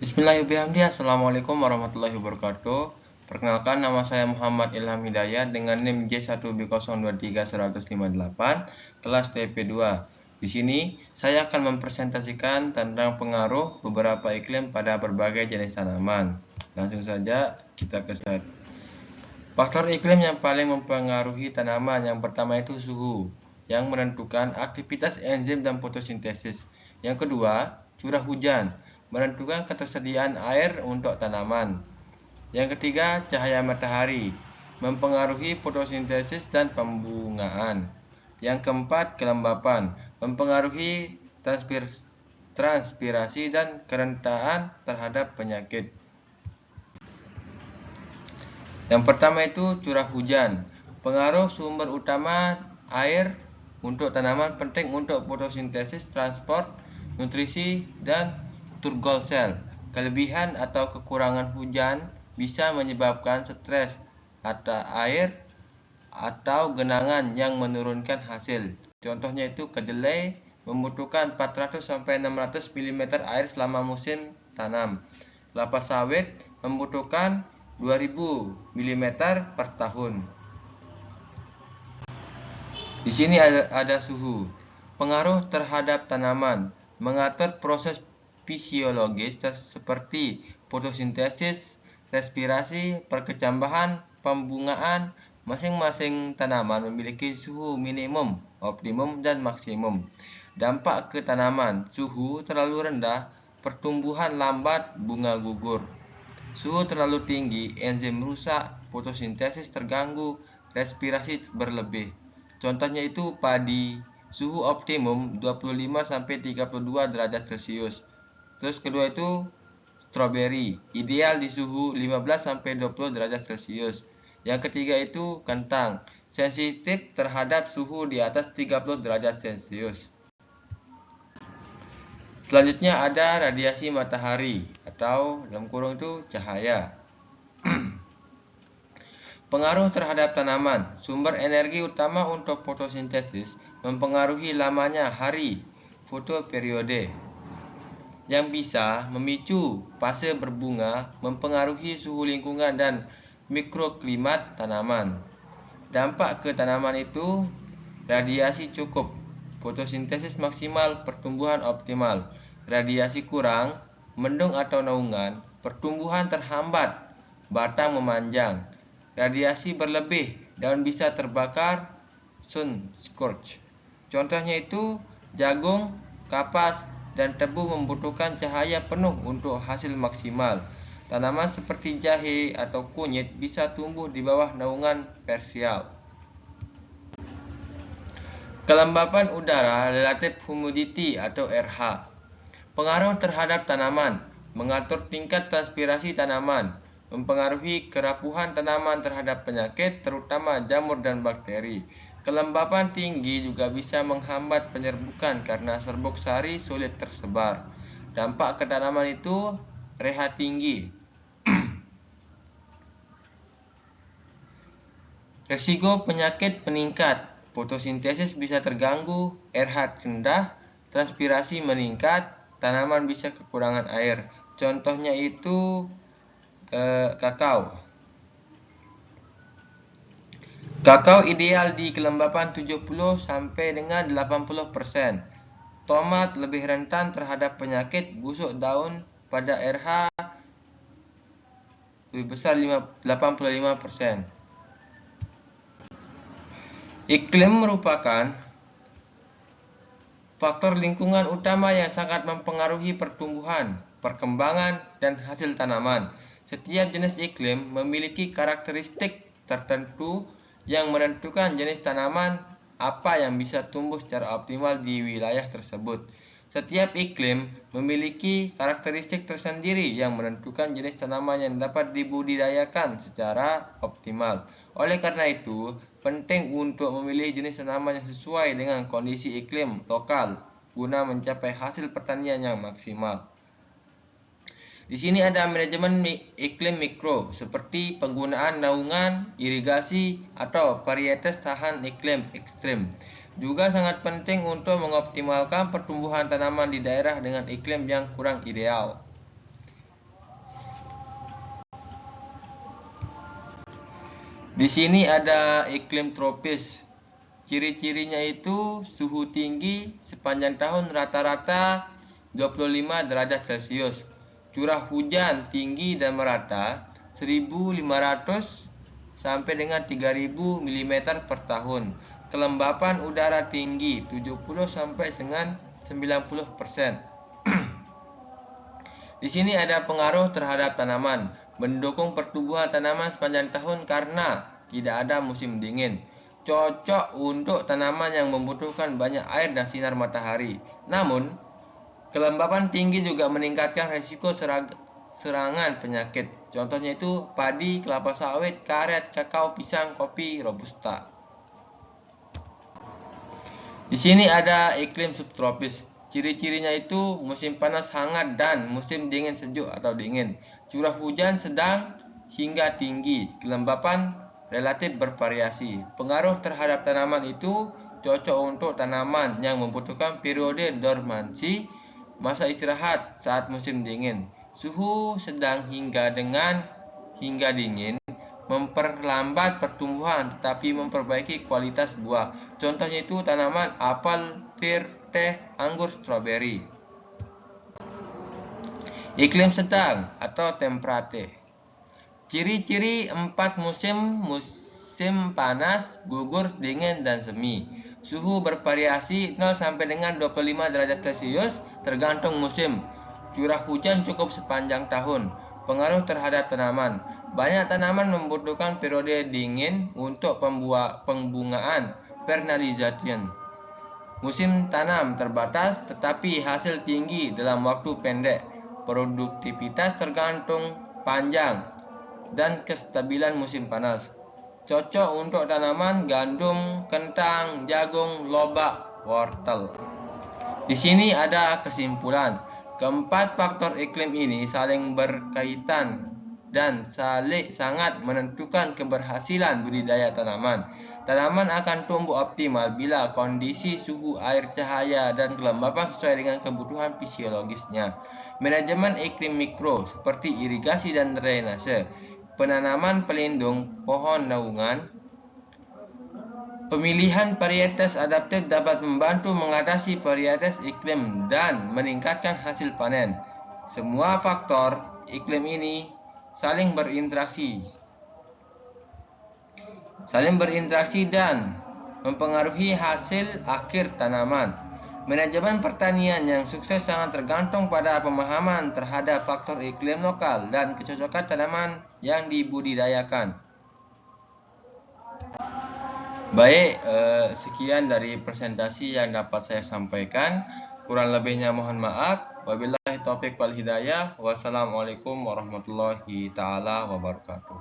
Bismillahirrahmanirrahim. Assalamualaikum warahmatullahi wabarakatuh. Perkenalkan, nama saya Muhammad Ilham Hidayat dengan NIM J1B023158 kelas TP2. Di sini saya akan mempresentasikan tentang pengaruh beberapa iklim pada berbagai jenis tanaman. Langsung saja kita ke slide. Faktor iklim yang paling mempengaruhi tanaman yang pertama itu suhu, yang menentukan aktivitas enzim dan fotosintesis. Yang kedua, curah hujan, menentukan ketersediaan air untuk tanaman. Yang ketiga, cahaya matahari, mempengaruhi fotosintesis dan pembungaan. Yang keempat, kelembapan, mempengaruhi transpirasi dan kerentaan terhadap penyakit. Yang pertama itu curah hujan. Pengaruh sumber utama air untuk tanaman penting untuk fotosintesis, transport, nutrisi, dan turgor sel. Kelebihan atau kekurangan hujan bisa menyebabkan stres atau air atau genangan yang menurunkan hasil. Contohnya itu kedelai membutuhkan 400-600 mm air selama musim tanam. Kelapa sawit membutuhkan 2000 mm per tahun. Di sini ada suhu. Pengaruh terhadap tanaman, mengatur proses fisiologis seperti fotosintesis, respirasi, perkecambahan, pembungaan. Masing-masing tanaman memiliki suhu minimum, optimum, dan maksimum. Dampak ke tanaman, suhu terlalu rendah, pertumbuhan lambat, bunga gugur. Suhu terlalu tinggi, enzim rusak, fotosintesis terganggu, respirasi berlebih. Contohnya itu padi, suhu optimum 25-32 derajat Celcius. Terus kedua itu stroberi, ideal di suhu 15-20 derajat Celcius. Yang ketiga itu kentang, sensitif terhadap suhu di atas 30 derajat Celcius. Selanjutnya ada radiasi matahari atau dalam kurung itu cahaya. Pengaruh terhadap tanaman, sumber energi utama untuk fotosintesis mempengaruhi lamanya hari fotoperiode yang bisa memicu fase berbunga, mempengaruhi suhu lingkungan dan mikroklimat tanaman. Dampak ke tanaman itu radiasi cukup, fotosintesis maksimal, pertumbuhan optimal. Radiasi kurang, mendung atau naungan, pertumbuhan terhambat, batang memanjang. Radiasi berlebih, daun bisa terbakar, sun scorch. Contohnya itu jagung, kapas, dan tebu membutuhkan cahaya penuh untuk hasil maksimal. Tanaman seperti jahe atau kunyit bisa tumbuh di bawah naungan parsial. Kelembapan udara, relative humidity atau RH. Pengaruh terhadap tanaman, mengatur tingkat transpirasi tanaman, mempengaruhi kerapuhan tanaman terhadap penyakit, terutama jamur dan bakteri. Kelembapan tinggi juga bisa menghambat penyerbukan karena serbuk sari sulit tersebar. Dampak ke tanaman itu RH tinggi. Resiko penyakit meningkat, fotosintesis bisa terganggu, RH rendah, transpirasi meningkat, tanaman bisa kekurangan air. Contohnya itu kakao. Kakao ideal di kelembapan 70 sampai dengan 80%. Tomat lebih rentan terhadap penyakit busuk daun pada RH lebih besar 85%. Iklim merupakan faktor lingkungan utama yang sangat mempengaruhi pertumbuhan, perkembangan, dan hasil tanaman. Setiap jenis iklim memiliki karakteristik tertentu yang menentukan jenis tanaman apa yang bisa tumbuh secara optimal di wilayah tersebut. Setiap iklim memiliki karakteristik tersendiri yang menentukan jenis tanaman yang dapat dibudidayakan secara optimal. Oleh karena itu, penting untuk memilih jenis tanaman yang sesuai dengan kondisi iklim lokal guna mencapai hasil pertanian yang maksimal. Di sini ada manajemen iklim mikro seperti penggunaan naungan, irigasi, atau varietas tahan iklim ekstrim. Juga sangat penting untuk mengoptimalkan pertumbuhan tanaman di daerah dengan iklim yang kurang ideal. Di sini ada iklim tropis. Ciri-cirinya itu suhu tinggi sepanjang tahun rata-rata 25 derajat Celcius. Curah hujan tinggi dan merata 1.500 sampai dengan 3.000 mm per tahun. Kelembapan udara tinggi 70 sampai dengan 90%. Di sini ada pengaruh terhadap tanaman, mendukung pertumbuhan tanaman sepanjang tahun karena tidak ada musim dingin. Cocok untuk tanaman yang membutuhkan banyak air dan sinar matahari. Namun, kelembapan tinggi juga meningkatkan risiko serangan penyakit. Contohnya itu padi, kelapa sawit, karet, kakao, pisang, kopi, robusta. Di sini ada iklim subtropis. Ciri-cirinya itu musim panas hangat dan musim dingin sejuk atau dingin. Curah hujan sedang hingga tinggi. Kelembapan relatif bervariasi. Pengaruh terhadap tanaman itu cocok untuk tanaman yang membutuhkan periode dormansi, masa istirahat saat musim dingin. Suhu sedang hingga dingin memperlambat pertumbuhan tetapi memperbaiki kualitas buah. Contohnya itu tanaman apel, pir, teh, anggur, stroberi. Iklim sedang atau temperate. Ciri-ciri 4 musim panas, gugur, dingin, dan semi. Suhu bervariasi 0 sampai dengan 25 derajat Celcius tergantung musim. Curah hujan cukup sepanjang tahun. Pengaruh terhadap tanaman. Banyak tanaman membutuhkan periode dingin untuk pembungaan, vernalization. Musim tanam terbatas tetapi hasil tinggi dalam waktu pendek. Produktivitas tergantung panjang dan kestabilan musim panas. Cocok untuk tanaman gandum, kentang, jagung, lobak, wortel. Di sini ada kesimpulan. Keempat faktor iklim ini saling berkaitan dan sangat menentukan keberhasilan budidaya tanaman. Tanaman akan tumbuh optimal bila kondisi suhu, air, cahaya, dan kelembapan sesuai dengan kebutuhan fisiologisnya. Manajemen iklim mikro seperti irigasi dan drainase, penanaman pelindung pohon naungan, pemilihan varietas adaptif dapat membantu mengatasi varietas iklim dan meningkatkan hasil panen. Semua faktor iklim ini saling berinteraksi dan mempengaruhi hasil akhir tanaman. Manajemen pertanian yang sukses sangat tergantung pada pemahaman terhadap faktor iklim lokal dan kecocokan tanaman yang dibudidayakan. Baik, sekian dari presentasi yang dapat saya sampaikan. Kurang lebihnya mohon maaf. Wabillahi taufiq wal hidayah. Wassalamualaikum warahmatullahi taala wabarakatuh.